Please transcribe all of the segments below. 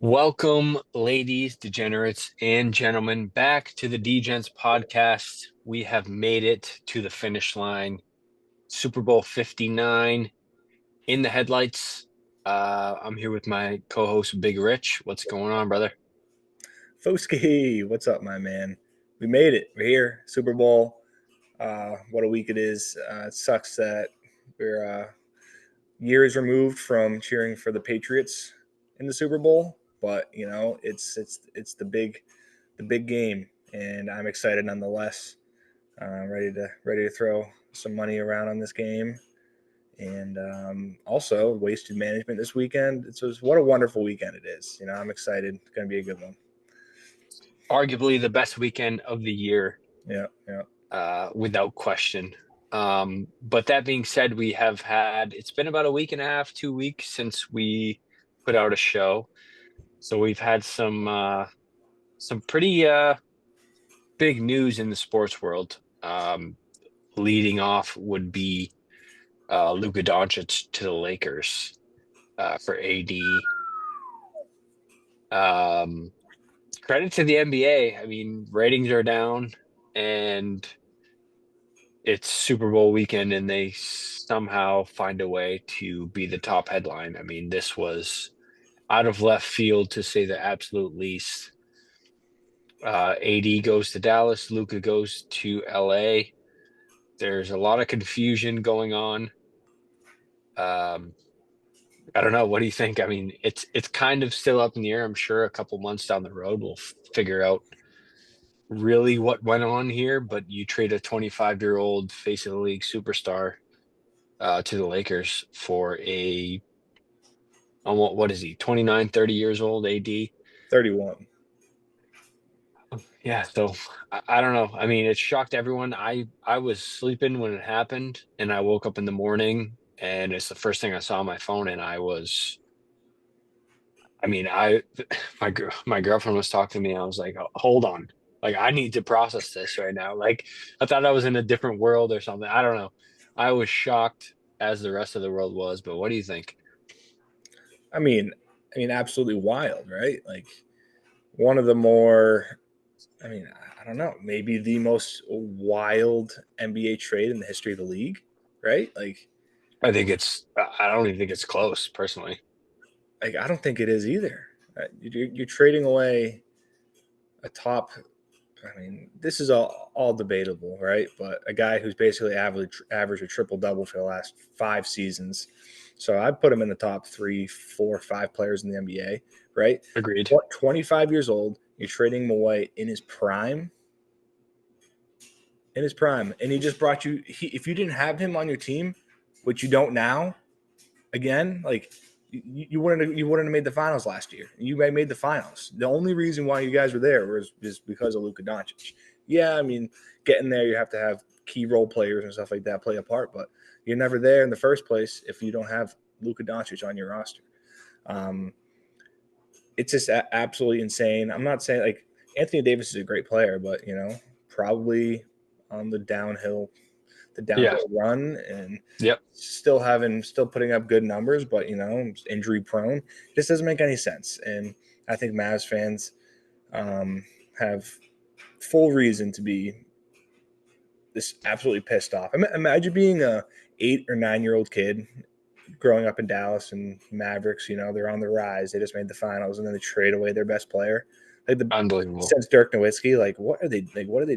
Welcome, ladies, degenerates, and gentlemen, back to the DeGents podcast. We have made it to the finish line. Super Bowl 59 in the headlights. I'm here with my co-host, Big Rich. What's going on, brother? Foski, what's up, my man? We made it. We're here. Super Bowl. What a week it is. It sucks that we're years removed from cheering for the Patriots in the Super Bowl, but it's the big game, and I'm excited nonetheless. Ready to throw some money around on this game, and also wasted management this weekend. It's just what a wonderful weekend it is. I'm excited. It's going to be a good one. Arguably the best weekend of the year, Yeah, yeah. without question. But that being said, it's been about a week and a half, 2 weeks since we put out a show. So we've had some pretty big news in the sports world. Leading off would be Luka Doncic to the Lakers for AD. Um, Credit to the NBA. I mean, ratings are down, and it's Super Bowl weekend, and they somehow find a way to be the top headline. I mean, this was out of left field to say the absolute least. AD goes to Dallas, Luka goes to LA. There's a lot of confusion going on. Um, I don't know. What do you think? I mean, it's kind of still up in the air. I'm sure a couple months down the road we'll figure out really what went on here. But you trade a 25-year-old face of the league superstar to the Lakers for what is he, 29, 30 years old, AD? 31. Yeah, so I don't know. I mean, it shocked everyone. I was sleeping when it happened, and I woke up in the morning, and it's the first thing I saw on my phone, and I mean, my girlfriend was talking to me. I was like, hold on, like I need to process this right now. Like I thought I was in a different world or something. I don't know. I was shocked as the rest of the world was. But what do you think? I mean, absolutely wild, right? Like one of the more, I don't know, maybe the most wild NBA trade in the history of the league, right? I don't even think it's close, personally. I don't think it is either. You're trading away a top. I mean, this is all debatable, right? But a guy who's basically averaged a triple double for the last 5 seasons. So I'd put him in the top 3, 4, 5 players in the NBA, right? Agreed. 25 years old, you're trading him away in his prime, and he just brought you. If you didn't have him on your team, which you don't now, again, like you wouldn't have made the finals last year. You made the finals. The only reason why you guys were there was just because of Luka Doncic. Yeah, I mean, getting there, you have to have key role players and stuff like that play a part, but you're never there in the first place if you don't have Luka Doncic on your roster. Um, it's just absolutely insane. I'm not saying like Anthony Davis is a great player, but probably on the Yeah. downhill run, and Yep. still putting up good numbers, but injury prone. This doesn't make any sense, and I think Mavs fans have full reason to be this absolutely pissed off. Imagine being a 8 or 9 year old kid growing up in Dallas and Mavericks. They're on the rise. They just made the finals, and then they trade away their best player. Like Unbelievable. since Dirk Nowitzki, like what are they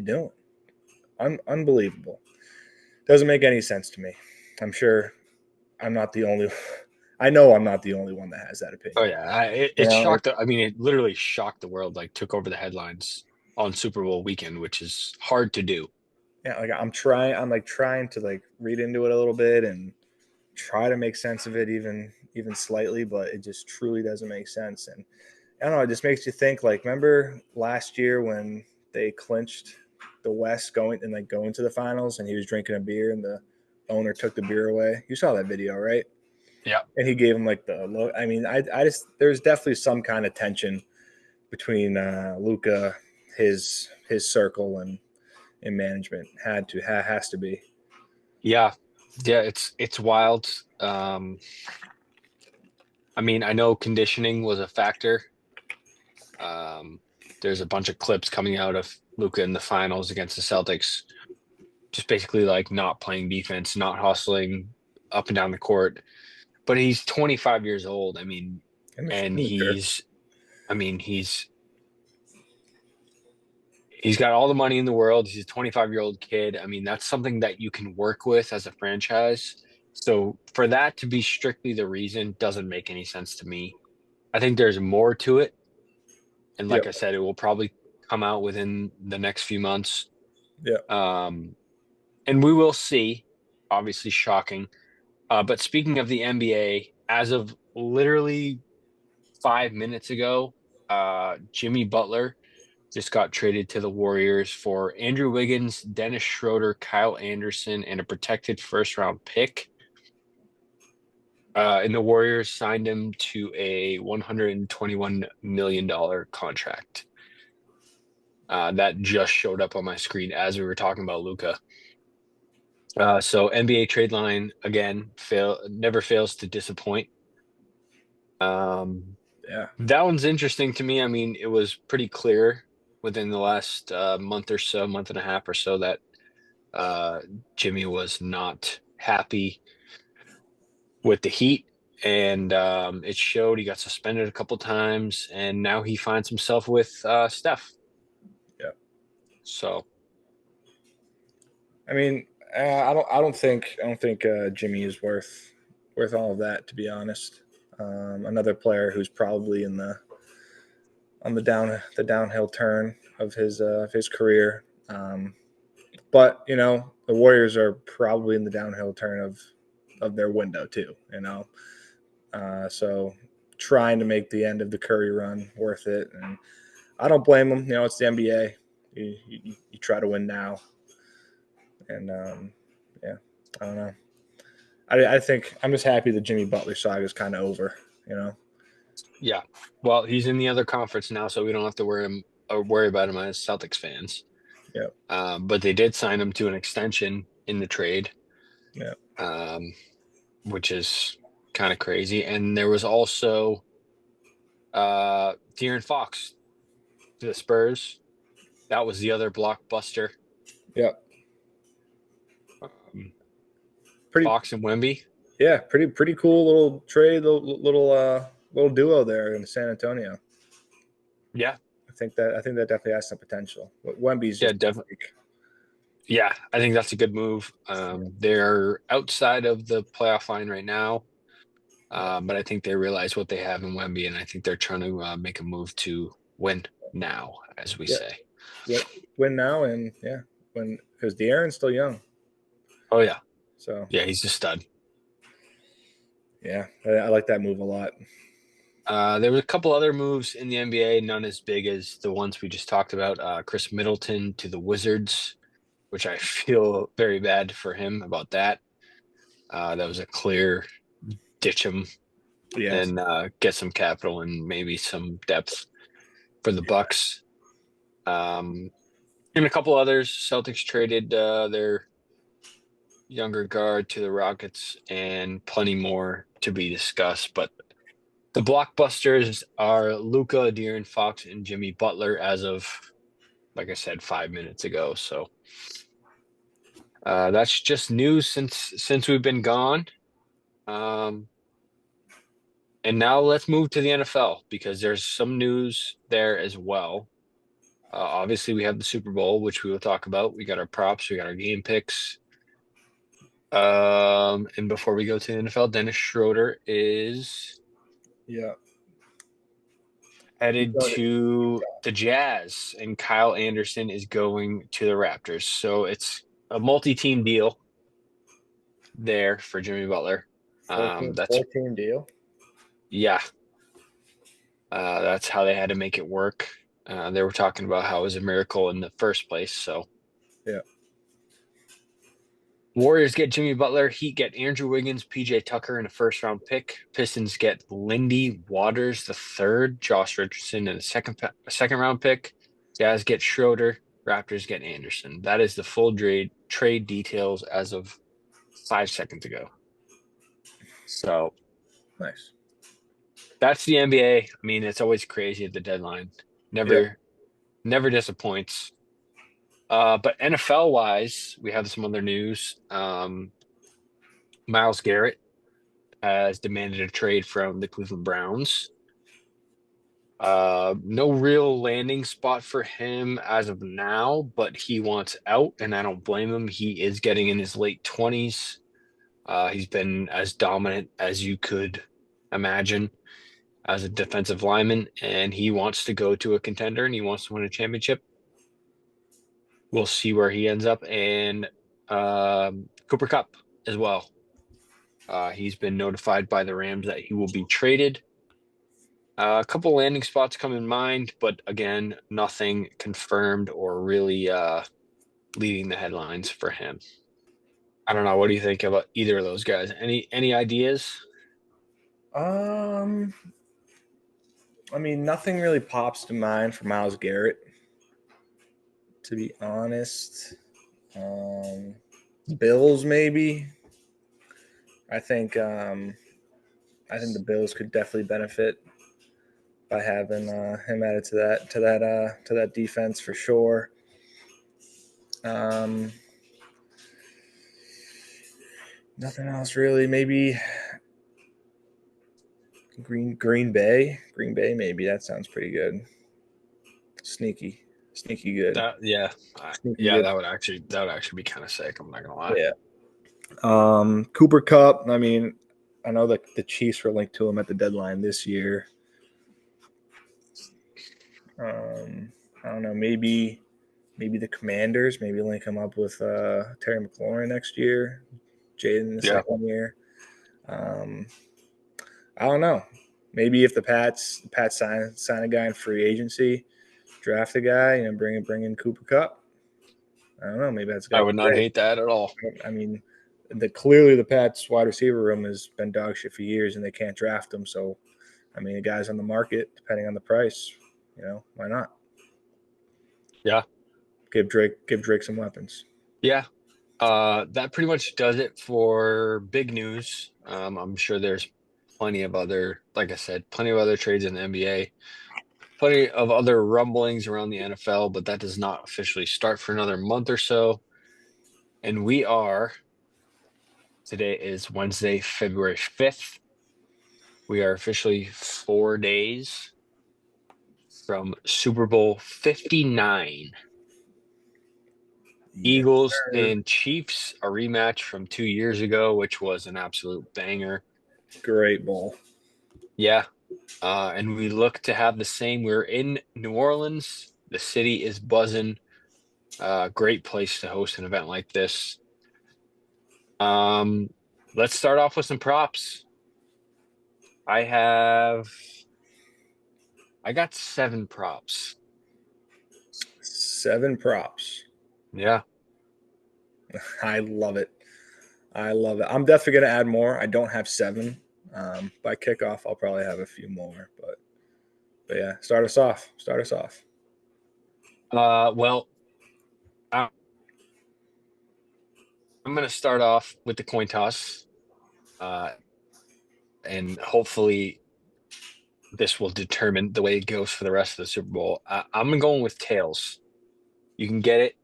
doing? Unbelievable. Doesn't make any sense to me. I'm sure I'm not the only. I know I'm not the only one that has that Oh opinion. yeah, it Like, shocked. I mean, it literally shocked the world. Like took over the headlines on Super Bowl weekend, which is hard to do. yeah, like I'm trying to like read into it a little bit and try to make sense of it, even slightly, but it just truly doesn't make sense. And I don't know, it just makes you think. Like, remember last year when they clinched the West going to the finals, and he was drinking a beer, and the owner took the beer away. You saw that video, right? Yeah. And he gave him like the look. I mean, I just there's definitely some kind of tension between Luca, his circle, and management. Has to be. Yeah. Yeah, it's wild. I mean, I know conditioning was a factor. Um, there's a bunch of clips coming out of Luka in the finals against the Celtics, just basically like not playing defense, not hustling up and down the court. But he's 25 years old. I mean, and Immature. I mean, he's got all the money in the world. He's a 25-year-old kid. I mean, that's something that you can work with as a franchise. So for that to be strictly the reason doesn't make any sense to me. I think there's more to it. And like Yep. I said, it will probably come out within the next few months. Yep. Um, and we will see. Obviously, shocking. But speaking of the NBA, as of literally 5 minutes ago, Jimmy Butler just got traded to the Warriors for Andrew Wiggins, Dennis Schroeder, Kyle Anderson, and a protected first round pick. And the Warriors signed him to a $121 million contract. That just showed up on my screen as we were talking about Luca. So NBA trade line again never fails to disappoint. Um, Yeah. that one's interesting to me. I mean, it was pretty clear within the last month or so, month and a half or so, that uh, Jimmy was not happy with the Heat, and it showed. He got suspended a couple times, and now he finds himself with Steph. Yeah. So I mean, I don't think Jimmy is worth all of that. To be honest, another player who's probably in the on the downhill turn of his career. But you know, the Warriors are probably in the downhill turn of their window too. You know, so trying to make the end of the Curry run worth it, and I don't blame them. You know, it's the NBA. You try to win now, and yeah, I don't know. I think I'm just happy the Jimmy Butler saga is kind of over. You know. yeah, well, he's in the other conference now, so we don't have to worry about him as Celtics fans. Yeah. But they did sign him to an extension in the trade, Yeah. um, which is kind of crazy. And there was also De'Aaron Fox to the Spurs. That was the other blockbuster. Yeah. Um, Pretty. Fox and Wemby. Yeah. Pretty cool little trade, little duo there in San Antonio. Yeah, I think that definitely has some potential. But Wemby's yeah, just definitely. like, Yeah, I think that's a good move. They're outside of the playoff line right now, yeah, but I think they realize what they have in Wemby, and I think they're trying to make a move to win now, as we yeah, say. win now and yeah, when because De'Aaron's still young, Oh yeah, so yeah, he's a stud. yeah, I like that move a lot. There was a couple other moves in the NBA, none as big as the ones we just talked about. Chris Middleton to the Wizards, which I feel very bad for him about that. That was a clear ditch him Yes, and get some capital and maybe some depth for the Bucks. Um, and a couple others. Celtics traded their younger guard to the Rockets, and plenty more to be discussed. But the blockbusters are Luca, De'Aaron Fox, and Jimmy Butler as of, like I said, 5 minutes ago. So that's just news since we've been gone. Um, and now let's move to the NFL because there's some news there as well. Obviously, we have the Super Bowl, which we will talk about. We got our props, we got our game picks. And before we go to the NFL, Dennis Schroeder is yeah, he's headed going to to the Jazz, and Kyle Anderson is going to the Raptors. So it's a multi-team deal there for Jimmy Butler. 14, That's 14 deal. yeah, that's how they had to make it work. They were talking about how it was a miracle in the first place. So Yeah, Warriors get Jimmy Butler. Heat get Andrew Wiggins, PJ Tucker, and a first round pick. Pistons get Lindy Waters the third, Josh Richardson, and a second round pick. Jazz get Schroeder. Raptors get Anderson. That is the full trade details as of 5 seconds ago. So nice. that's the NBA. I mean, it's always crazy at the deadline. Yeah. Never disappoints. But NFL wise, we have some other news. Myles Garrett has demanded a trade from the Cleveland Browns. No real landing spot for him as of now, but he wants out, and I don't blame him. He is getting in his late 20s. He's been as dominant as you could imagine as a defensive lineman, and he wants to go to a contender and he wants to win a championship. We'll see where he ends up. And Cooper Cup as well. He's been notified by the Rams that he will be traded. A couple landing spots come in mind, but again, nothing confirmed or really leading the headlines for him. I don't know. What do you think about either of those guys? Any ideas? Um, I mean, nothing really pops to mind for Myles Garrett, to be honest. Um, Bills maybe. I think I think the Bills could definitely benefit by having him added to that defense for sure. Um, Nothing else really. Maybe Green Bay. Green Bay maybe that sounds pretty good. Sneaky good. That yeah, Sneaky yeah. good. That would actually be kind of sick. I'm not gonna lie. Yeah. Cooper Cup. I mean, I know that the Chiefs were linked to him at the deadline this year. I don't know. Maybe the Commanders. Maybe link him up with Terry McLaurin next year. Jaden the Yeah, second year. Um, I don't know. Maybe if the Pats sign a guy in free agency, draft a guy, bring in Cooper Cup. I don't know. Maybe that's a I guy would for not trade. hate that at all. I mean, clearly the Pats wide receiver room has been dog shit for years, and they can't draft them. So, I mean, the guy's on the market, depending on the price. Why not Yeah, give Drake some weapons? yeah. That pretty much does it for big news. I'm sure there's plenty of other, like I said, plenty of other trades in the NBA, plenty of other rumblings around the NFL, but that does not officially start for another month or so. And today is Wednesday, February 5th. We are officially 4 days from Super Bowl 59. Yes, Eagles sir. and Chiefs, a rematch from 2 years ago, which was an absolute banger. Great ball. Yeah. And we look to have the same. We're in New Orleans. The city is buzzing. Great place to host an event like this. Um, let's start off with some props. I have, I got 7 props. 7 props. Yeah. I love it. I love it. I'm definitely going to add more. I don't have 7. By kickoff, I'll probably have a few more. But yeah, start us off. Start us off. Well, I- I'm going to start off with the coin toss. Uh, and hopefully this will determine the way it goes for the rest of the Super Bowl. I'm going with tails. You can get it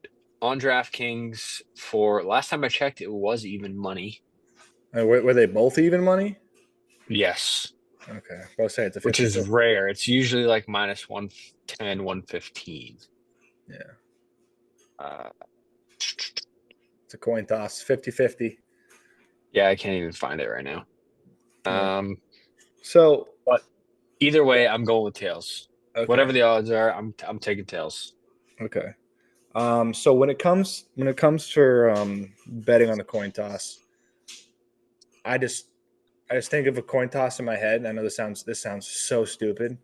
on DraftKings for last time I checked, it was even money. Were they both even money? Yes, Okay. I'll say it's a which 50. is rare. It's usually like minus 110, 115. Yeah. Uh, It's a coin toss. 50-50. yeah, I can't even find it right now. Yeah. Um, So, but either way, I'm going with tails. okay. Whatever the odds are, I'm taking tails. Okay. So when it comes for betting on the coin toss, I just I just think of a coin toss in my head. And I know this sounds so stupid.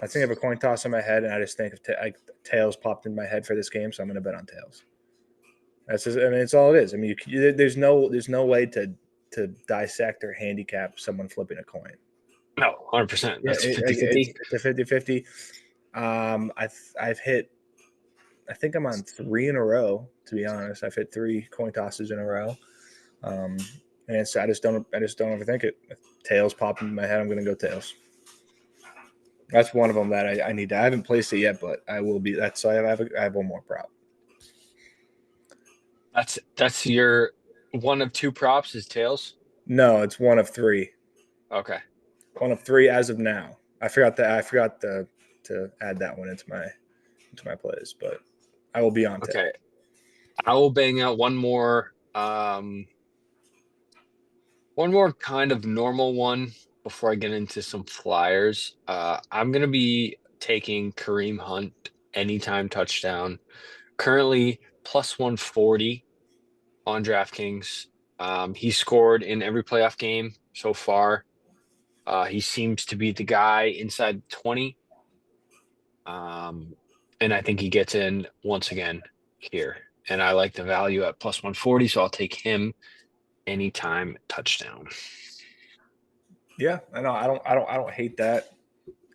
I think of a coin toss in my head, and I just think of tails popped in my head for this game, so I'm going to bet on tails. I mean, it's all it is. I mean, there's no way to dissect or handicap someone flipping a coin. No, 100%. Yeah, That's 50-50. it's a 50-50. I've hit. I think I'm on 3 in a row. To be honest, I've hit 3 coin tosses in a row. Um, and I just don't overthink it. If tails pop in my head, I'm going to go tails. That's one of them that I need to. I haven't placed it yet, but I will be. That's so I have one more prop. That's your one of two props is tails. No, it's one of three. Okay. One of three as of now. I forgot that. I forgot to add that one into my plays, but I will be on tail. Okay. I will bang out one more kind of normal one before I get into some flyers. I'm gonna be taking Kareem Hunt anytime touchdown. Currently plus 140 on DraftKings. He scored in every playoff game so far. He seems to be the guy inside 20. Um, and I think he gets in once again here. And I like the value at plus 140, so I'll take him anytime touchdown. Yeah, I know. I don't hate that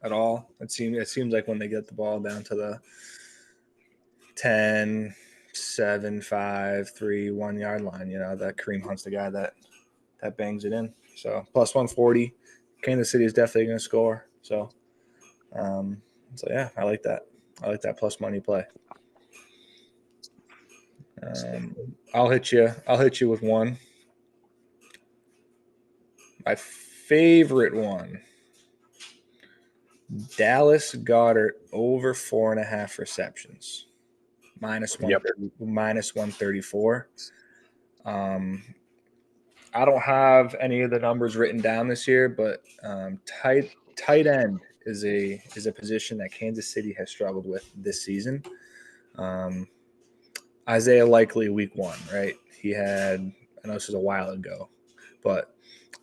at all. It seems like when they get the ball down to the 10, 7, 5, 3, 1 yard line, that Kareem Hunt's the guy that bangs it in. So plus 140, Kansas City is definitely going to score. Um, so yeah, I like that. I like that plus money play. Um, I'll hit you. I'll hit you with one. My favorite one: Dallas Goddard over 4.5 receptions, Yep. minus 134. Um, I don't have any of the numbers written down this year, but tight end is a position that Kansas City has struggled with this season. Um, Isaiah Likely week one, right? I know this is a while ago, but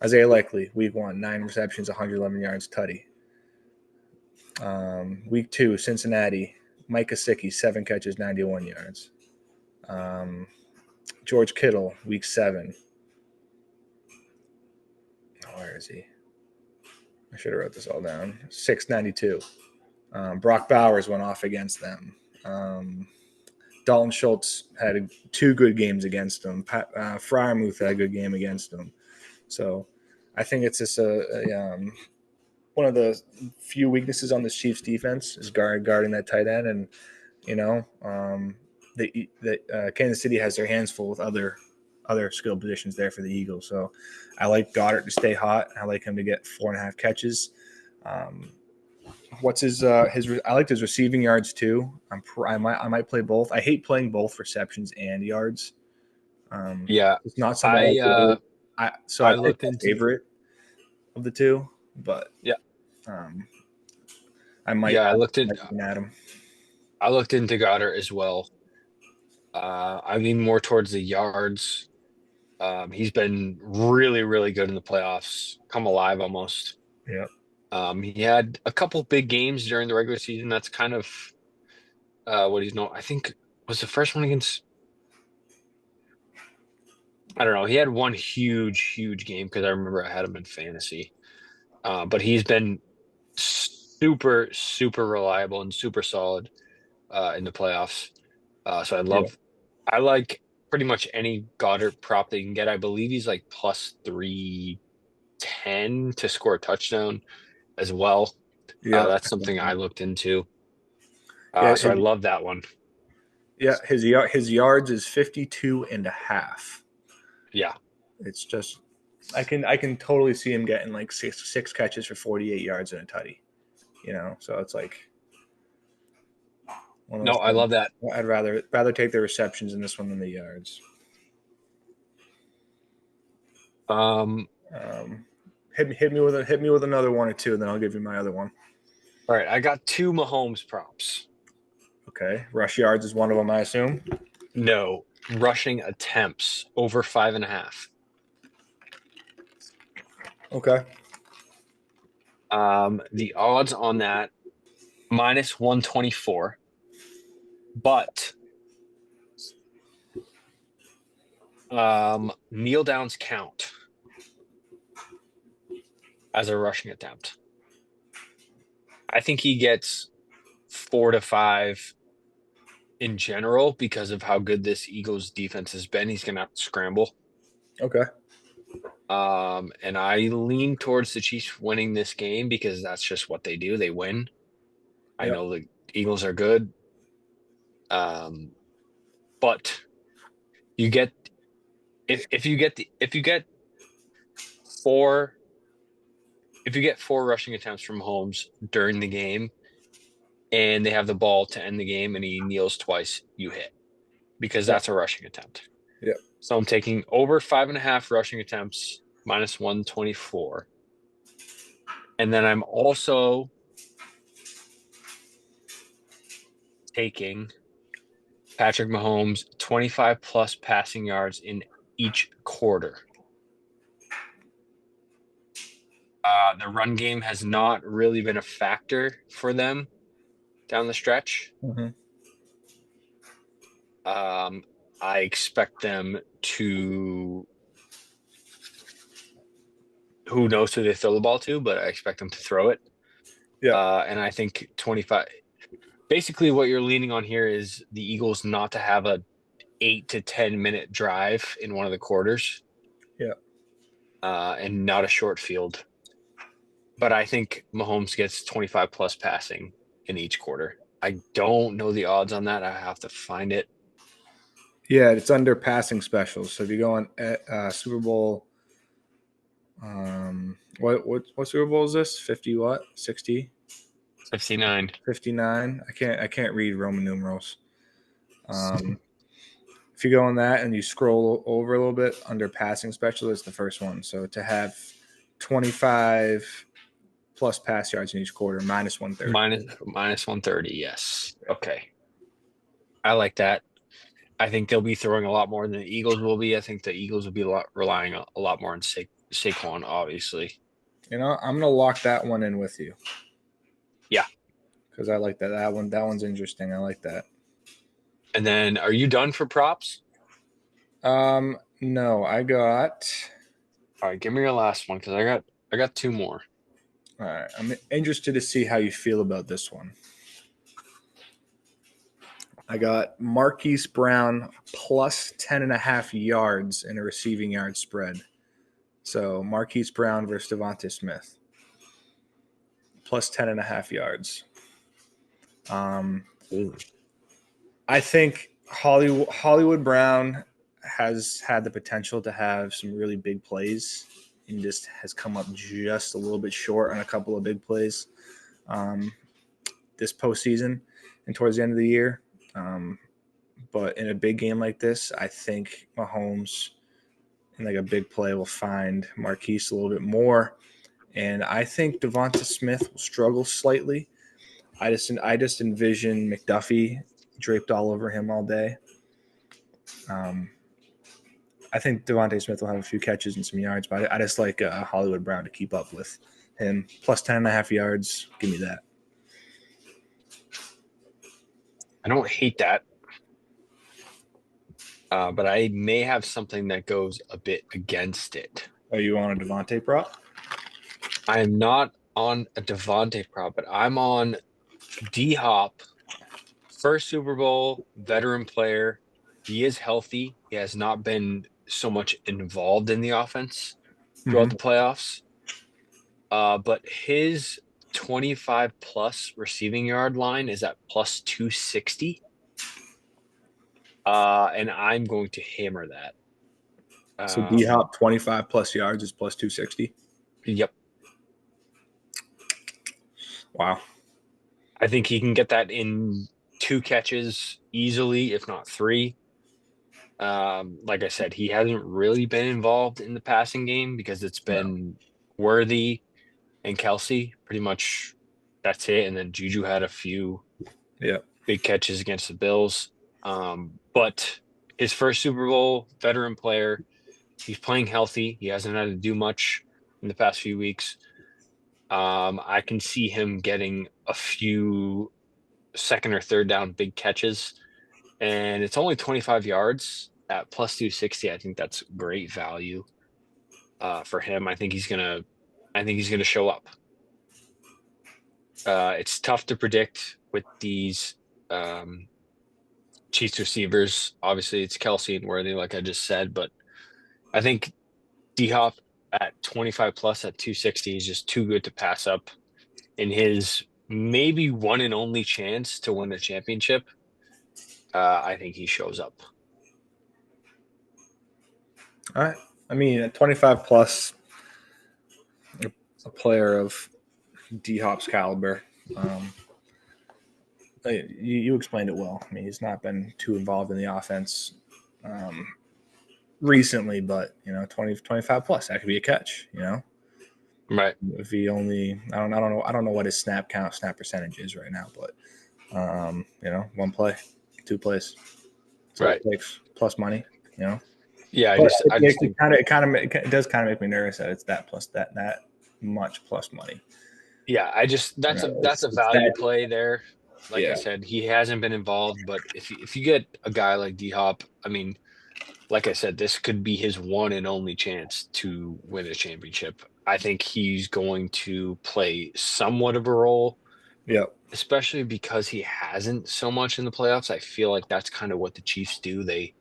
Isaiah Likely week one, 9 receptions, 111 yards, tutty. Week two, Cincinnati, Mike Gesicki, 7 catches, 91 yards. Um, George Kittle, week seven. Where is he? I should have wrote this all down. 692. Brock Bowers went off against them. Dalton Schultz had 2 good games against them. Fryermuth had a good game against them. So I think it's just one of the few weaknesses on this Chiefs defense is guarding that tight end. And, you know, Kansas City has their hands full with other skill positions there for the Eagles. So I like Goddard to stay hot. I like him to get 4.5 catches. Um, what's his? I liked his receiving yards too. I might play both. I hate playing both receptions and yards. Yeah. It's not something I I do. uh So I I picked looked my into favorite of the two, but yeah, um, I might yeah, lean at him. I looked into Goddard as well. I lean more towards the yards. He's been really, really good in the playoffs, come alive almost. Yeah, He had a couple big games during the regular season. That's kind of what he's known. I think was the first one against, I don't know. He had one huge, huge game because I remember I had him in fantasy. But he's been super, super reliable and super solid in the playoffs. So yeah, I like pretty much any Goddard prop that you can get. I believe he's like plus 310 to score a touchdown as well. yeah, That's something I looked into. yeah. So I love that one. His yards is 52 and a half. Yeah. It's just I can totally see him getting like six catches for 48 yards and a tutty. So it's like one of No, those I things. love that. I'd rather take the receptions in this one than the yards. Um, Um, hit me with another one or two, and then I'll give you my other one. all right, I got two Mahomes props. Okay, rush yards is one of them, I assume. No, rushing attempts over 5.5. Okay. The odds on that minus 124, but kneel downs count as a rushing attempt. I think he gets 4 to 5 in general because of how good this Eagles defense has been. He's gonna have to scramble. Okay. And I lean towards the Chiefs winning this game because that's just what they do. They win. I Yep. know the Eagles are good. Um, but you get if you get four if you get four rushing attempts from Holmes during the game and they have the ball to end the game and he kneels twice, you hit because Yep. that's a rushing attempt. Yep. So I'm taking over 5.5 rushing attempts minus 124. And then I'm also taking Patrick Mahomes 25 plus passing yards in each quarter. The run game has not really been a factor for them down the stretch. Hmm. Um, I expect them to, who knows who they throw the ball to, but I expect them to throw it. Yep. And I think 25, basically what you're leaning on here is the Eagles not to have a 8 to 10 minute drive in one of the quarters, Yep. and not a short field. But I think Mahomes gets 25 plus passing in each quarter. I don't know the odds on that. I have to find it. Yeah, it's under passing specials. So if you go on Super Bowl, what Super Bowl is this? 50 what? 60? 59. 59? I can't read Roman numerals. Um, if you go on that and you scroll over a little bit under passing special, it's the first one. So to have 25 plus pass yards in each quarter, minus 130. Minus 130. Yes. Okay. I like that. I think they'll be throwing a lot more than the Eagles will be. I think the Eagles will be relying a lot more on Saquon, obviously. I'm gonna lock that one in with you Yeah. because I like that. That one's interesting. I like that. And then are you done for props? No, I got. All right, give me your last one because I got two more. All right, I'm interested to see how you feel about this one. I got Marquise Brown plus 10.5 yards in a receiving yard spread. So Marquise Brown versus Devontae Smith plus 10.5 yards. Um, Ooh. I think Hollywood Brown has had the potential to have some really big plays and just has come up just a little bit short on a couple of big plays um, this postseason and towards the end of the year. But in a big game like this, I think Mahomes in like a big play will find Marquise a little bit more. And I think Devonta Smith will struggle slightly. I just envision McDuffie draped all over him all day. Um, I think Devontae Smith will have a few catches and some yards, but I just like Hollywood Brown to keep up with him. Plus 10.5 yards. Give me that. I don't hate that, but I may have something that goes a bit against it. Are you on a Devontae prop? I am not on a Devontae prop, but I'm on D Hop, first Super Bowl veteran player. He is healthy. He has not been so much involved in the offense throughout Mm-hmm. the playoffs. But his 25 plus receiving yard line is at plus 260. And I'm going to hammer that. So D Um, Hop 25 plus yards is plus 260. yep. Wow. I think he can get that in two catches easily, if not three. Like I said, he hasn't really been involved in the passing game because it's No. been Worthy and Kelsey. Pretty much that's it. And then Juju had a few Yeah. big catches against the Bills. But his first Super Bowl veteran player, he's playing healthy. He hasn't had to do much in the past few weeks. I can see him getting a few second or third down big catches, and it's only 25 yards at plus 260. I think that's great value for him. I think he's gonna show up. It's tough to predict with these um, Chiefs receivers. Obviously, it's Kelsey and Worthy, like I just said, but I think D Hop. at 25 plus at 260 is just too good to pass up in his maybe one and only chance to win the championship. I think he shows up. All right. I mean, at 25 plus, a player of D Hop's caliber. Um, you explained it well. I mean, he's not been too involved in the offense um, recently, but 25 plus, that could be a catch. Right, If he only, I don't know what his snap percentage is right now, but one play, two plays, that's all right. it takes. Plus money, you know. Yeah, But I just think, it does kind of make me nervous that it's that plus that much plus money. yeah, I just that's a It's value that, play there. Like I yeah. said, he hasn't been involved, but if you get a guy like D Hop, I mean, like I said, this could be his one and only chance to win a championship. I think he's going to play somewhat of a role, Yep. especially because he hasn't so much in the playoffs. I feel like that's kind of what the Chiefs do. They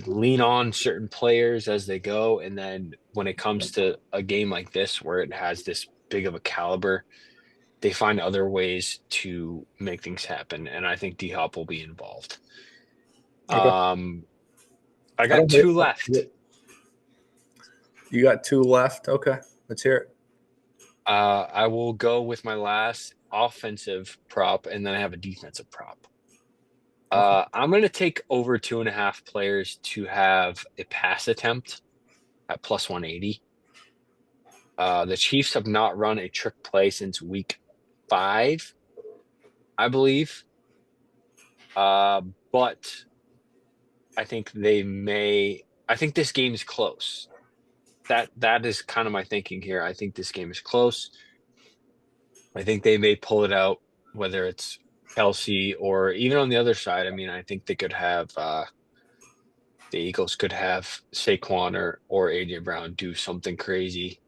lean on certain players as they go, and then when it comes to a game like this where it has this big of a caliber, they find other ways to make things happen. And I think D Hop will be involved. Okay. Um, I I got don't hate two left. it. You got two left. Okay. Let's hear it. I will go with my last offensive prop, and then I have a defensive prop. Okay. I'm going to take over 2.5 players to have a pass attempt at plus 180. The Chiefs have not run a trick play since week 5, I believe. But I think they may. I think this game is close. That is kind of my thinking here. I think this game is close. I think they may pull it out, whether it's Kelsey or even on the other side. I mean, I think they could have the Eagles could have Saquon or AJ Brown do something crazy.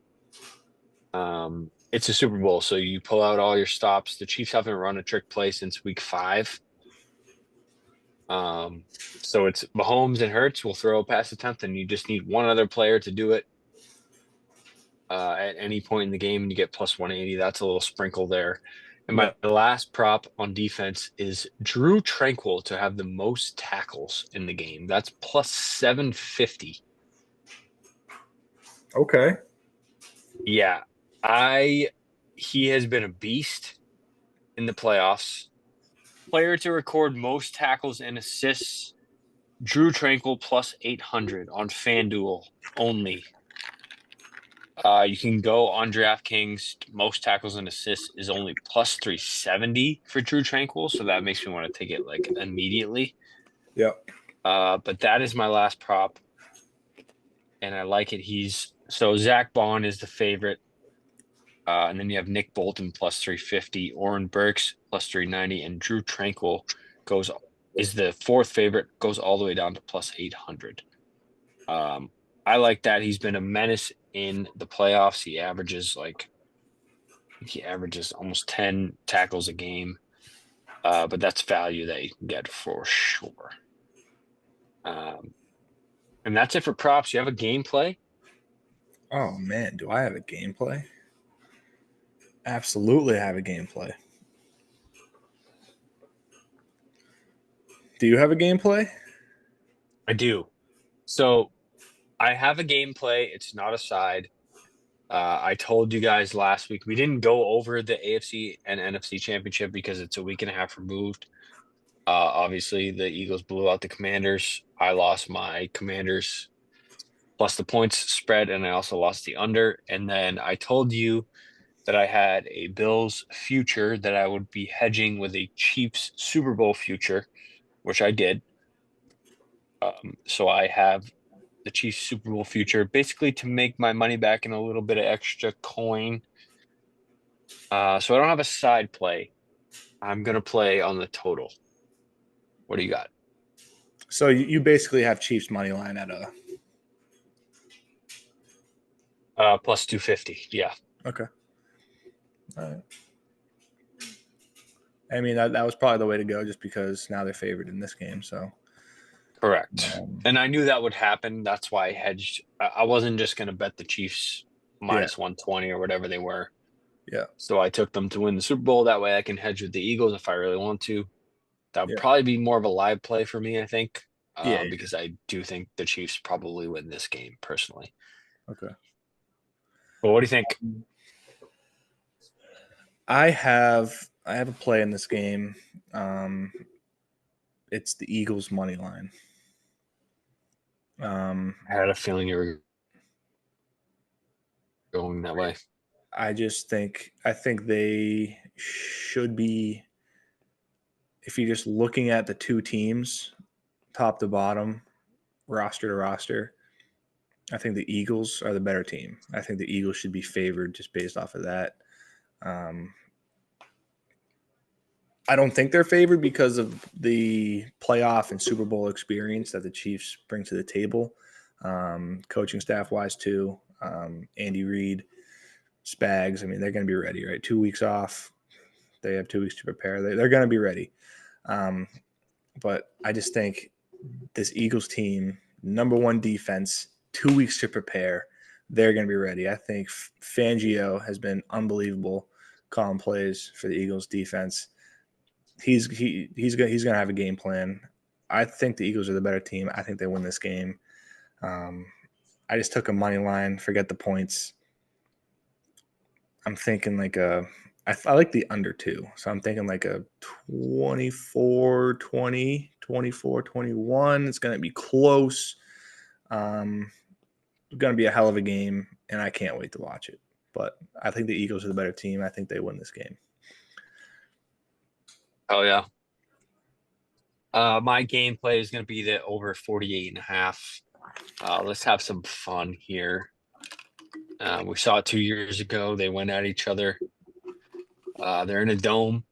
It's a Super Bowl, so you pull out all your stops. The Chiefs haven't run a trick play since week 5. Um, so it's Mahomes and Hurts will throw a pass attempt, and you just need one other player to do it at any point in the game, and you get plus 180. That's a little sprinkle there. And Yeah. my last prop on defense is Drew Tranquil to have the most tackles in the game. That's plus 750. Okay. Yeah, I he has been a beast in the playoffs. Player to record most tackles and assists, Drew Tranquil plus 800 on FanDuel only. You can go on DraftKings. Most tackles and assists is only plus 370 for Drew Tranquil, so that makes me want to take it like immediately. Yeah. But that is my last prop, and I like it. He's so Zach Bond is the favorite, and then you have Nick Bolton plus 350, Oren Burks plus 390, and Drew Tranquil goes is the fourth favorite, goes all the way down to plus 800. Um, I like that. He's been a menace in the playoffs. He averages almost 10 tackles a game. But that's value that you can get for sure. Um, and that's it for props. You have a gameplay? Oh man, do I have a gameplay? Absolutely have a gameplay. Do you have a gameplay? I do. So I have a gameplay. It's not a side. I told you guys last week we didn't go over the AFC and NFC championship because it's a week and a half removed. Obviously, the Eagles blew out the Commanders. I lost my Commanders plus the points spread, and I also lost the under. And then I told you that I had a Bills future that I would be hedging with a Chiefs Super Bowl future, which I did. So I have the Chiefs Super Bowl future basically to make my money back in a little bit of extra coin. So I don't have a side play. I'm gonna play on the total. What do you got? So you basically have Chiefs money line at a. Plus 250. Yeah. Okay. All right. I mean that was probably the way to go, just because now they're favored in this game. So Correct. Um, And I knew that would happen. That's why I hedged. I wasn't just going to bet the Chiefs yeah, minus 120 or whatever they were. yeah, So I took them to win the Super Bowl. That way I can hedge with the Eagles if I really want to. That would yeah, probably be more of a live play for me, I think, yeah, yeah. because I do think the Chiefs probably win this game personally. Okay. But what do you think? I have a play in this game. Um, it's the Eagles money line. Um, I had a feeling you were going that way. I think they should be. If you're just looking at the two teams, top to bottom, roster to roster, I think the Eagles are the better team. I think the Eagles should be favored just based off of that. Um, I don't think they're favored because of the playoff and Super Bowl experience that the Chiefs bring to the table, coaching staff wise too. Andy Reid, Spags. I mean, they're going to be ready, right? 2 weeks off. They have 2 weeks to prepare. They're going to be ready. Um, but I just think this Eagles team, number one defense, 2 weeks to prepare. They're going to be ready. I think Fangio has been unbelievable calling plays for the Eagles defense. He's gonna have a game plan. I think the Eagles are the better team. I think they win this game. Um, I just took a money line. Forget the points. I'm thinking like I like the under two. So I'm thinking like a 24-20, 24-21. It's going to be close. It's going to be a hell of a game, and I can't wait to watch it. But I think the Eagles are the better team. I think they win this game. Oh, yeah. My gameplay is going to be the over 48 and a half. Let's have some fun here. We saw it 2 years ago. They went at each other. They're in a dome.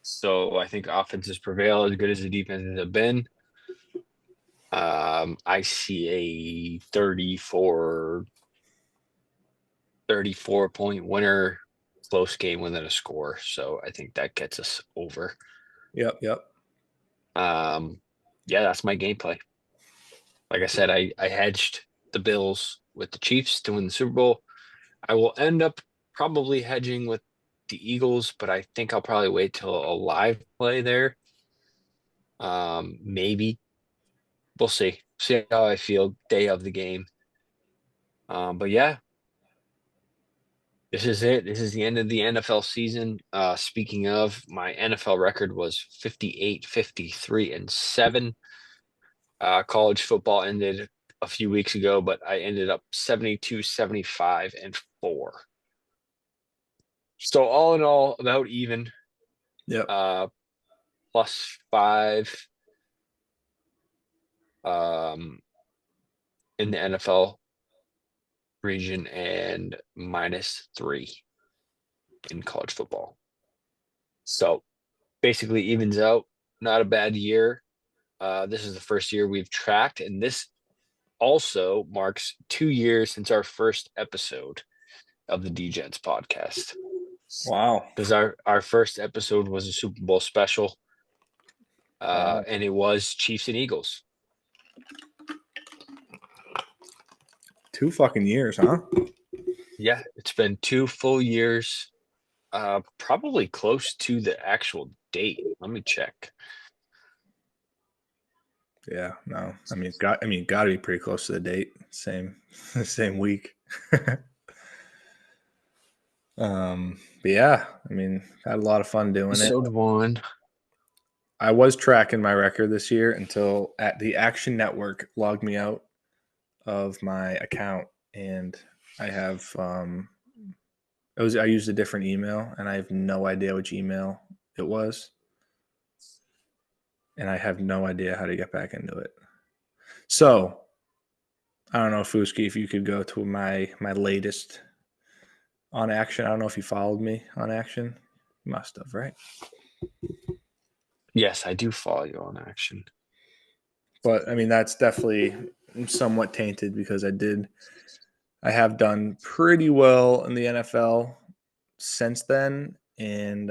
So I think offenses prevail as good as the defenses have been. I see a 34 point winner, close game within a score. So I think that gets us over. Yep, yep. Um, yeah, that's my gameplay. Like I said, I hedged the Bills with the Chiefs to win the Super Bowl. I will end up probably hedging with the Eagles, but I think I'll probably wait till a live play there. Maybe we'll see. See how I feel day of the game. But yeah, this is it. This is the end of the NFL season. Speaking of, my NFL record was 58, 53, and 7. College football ended a few weeks ago, but I ended up 72, 75, and 4. So all in all, about even. Yep. Uh, +5 um, in the NFL region and -3 in college football. So basically evens out. Not a bad year. This is the first year we've tracked, and this also marks 2 years since our first episode of the DeGents podcast. Wow. Because our first episode was a Super Bowl special, Wow. and it was Chiefs and Eagles. 2 fucking years, huh? Yeah, it's been 2 full years, probably close to the actual date. Let me check. Yeah, no. Got to be pretty close to the date. Same, same week. But yeah, had a lot of fun doing it. Episode 1. I was tracking my record this year until at the Action Network logged me out of my account, and I have I used a different email, and I have no idea which email it was, and I have no idea how to get back into it. So I don't know, Fuski, if you could go to my latest on Action. I don't know if you followed me on Action. You must have, right? Yes, I do follow you on Action. But that's definitely somewhat tainted because I have done pretty well in the NFL since then, and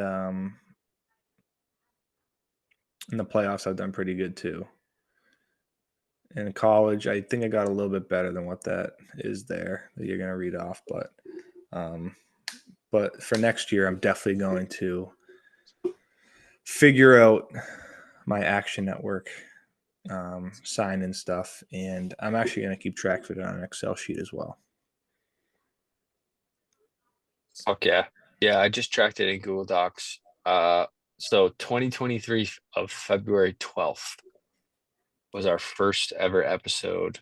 in the playoffs I've done pretty good too. In college, I think I got a little bit better than what that is there that you're going to read off. Um, but for next year, I'm definitely going to figure out my Action Network sign in stuff, and I'm actually going to keep track of it on an Excel sheet as well. Fuck yeah. Yeah, I just tracked it in Google Docs. So 2023 of February 12th was our first ever episode.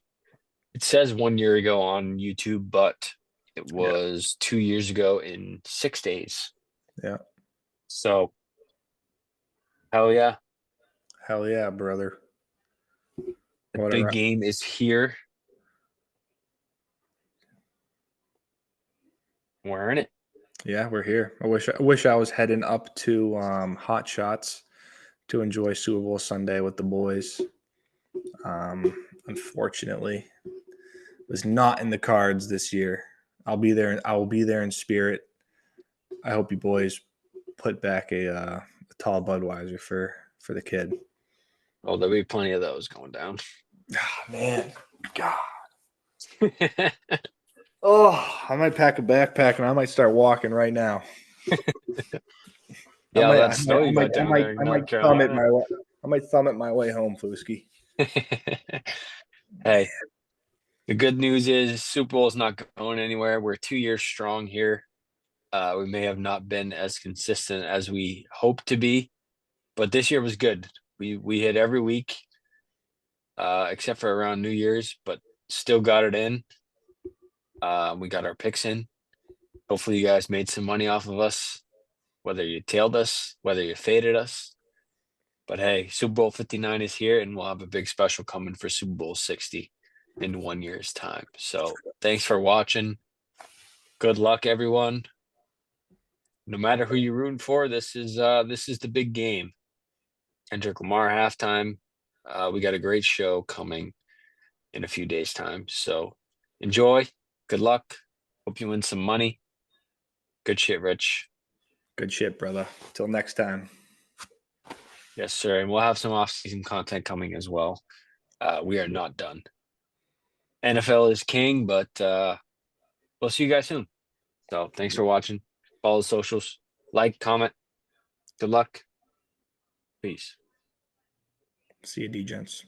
It says 1 year ago on YouTube, but it Yeah, was 2 years ago in 6 days. yeah, So hell yeah. hell yeah, brother. The big Whatever. game is here. We're in it. Yeah, we're here. I wish I was heading up to Hot Shots to enjoy Super Bowl Sunday with the boys. Unfortunately, was not in the cards this year. I'll be there. I will be there in spirit. I hope you boys put back a tall Budweiser for the kid. Oh, there'll be plenty of those going down. Oh, man, God. Oh, I might pack a backpack and I might start walking right now. I Yeah, might, that I might, snow I you might, got I down might, there in I might North thumb it Carolina. my way. I might thumb it my way home, Fusky. Hey, the good news is Super Bowl is not going anywhere. We're 2 years strong here. We may have not been as consistent as we hoped to be, but this year was good. We hit every week, except for around New Year's, but still got it in. We got our picks in. Hopefully, you guys made some money off of us, whether you tailed us, whether you faded us. But hey, Super Bowl 59 is here, and we'll have a big special coming for Super Bowl 60 in 1 year's time. So thanks for watching. Good luck, everyone. No matter who you're rooting for, this is the big game. Kendrick Lamar halftime. We got a great show coming in a few days' time. So enjoy. Good luck. Hope you win some money. Good shit, Rich. Good shit, brother. Till next time. Yes, sir. And we'll have some off-season content coming as well. We are not done. NFL is king, but we'll see you guys soon. So thanks for watching. Follow the socials. Like, comment. Good luck. Peace. See you, DeGents.